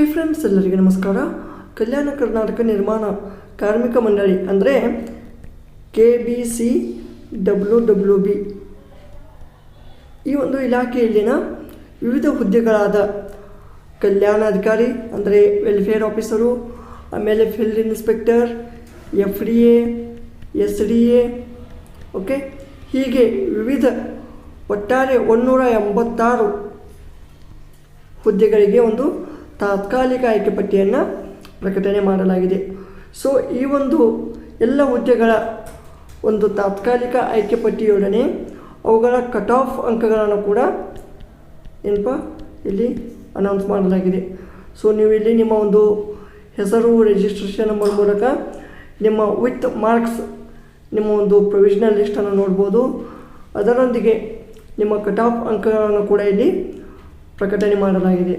Hi friends, ಎಲ್ಲರಿಗೆ ನಮಸ್ಕಾರ. ಕಲ್ಯಾಣ ಕರ್ನಾಟಕ ನಿರ್ಮಾಣ ಕಾರ್ಮಿಕ ಮಂಡಳಿ ಅಂದರೆ KBCWWB ಈ ಒಂದು ಇಲಾಖೆಯಲ್ಲಿನ ವಿವಿಧ ಹುದ್ದೆಗಳಾದ ಕಲ್ಯಾಣಾಧಿಕಾರಿ ಅಂದರೆ ವೆಲ್ಫೇರ್ ಆಫೀಸರು, ಆಮೇಲೆ field inspector, FDA, SDA, okay, ಹೀಗೆ ವಿವಿಧ ಒಟ್ಟಾರೆ 186 ಹುದ್ದೆಗಳಿಗೆ ಒಂದು ತಾತ್ಕಾಲಿಕ ಆಯ್ಕೆ ಪಟ್ಟಿಯನ್ನು ಪ್ರಕಟಣೆ ಮಾಡಲಾಗಿದೆ. ಸೊ ಈ ಒಂದು ಎಲ್ಲ ಹುದ್ದೆಗಳ ಒಂದು ತಾತ್ಕಾಲಿಕ ಆಯ್ಕೆ ಪಟ್ಟಿಯೊಡನೆ ಅವುಗಳ ಕಟ್ ಆಫ್ ಅಂಕಗಳನ್ನು ಕೂಡ ಇಲ್ಲಿ ಅನೌನ್ಸ್ ಮಾಡಲಾಗಿದೆ. ಸೊ ನೀವು ಇಲ್ಲಿ ನಿಮ್ಮ ಒಂದು ಹೆಸರು ರಿಜಿಸ್ಟ್ರೇಷನ್ ನಂಬರ್ ಮೂಲಕ ನಿಮ್ಮ ವಿತ್ ಮಾರ್ಕ್ಸ್ ನಿಮ್ಮ ಒಂದು ಪ್ರೊವಿಷನಲ್ ಲಿಸ್ಟನ್ನು ನೋಡ್ಬೋದು. ಅದರೊಂದಿಗೆ ನಿಮ್ಮ ಕಟ್ ಆಫ್ ಅಂಕಗಳನ್ನು ಕೂಡ ಇಲ್ಲಿ ಪ್ರಕಟಣೆ ಮಾಡಲಾಗಿದೆ.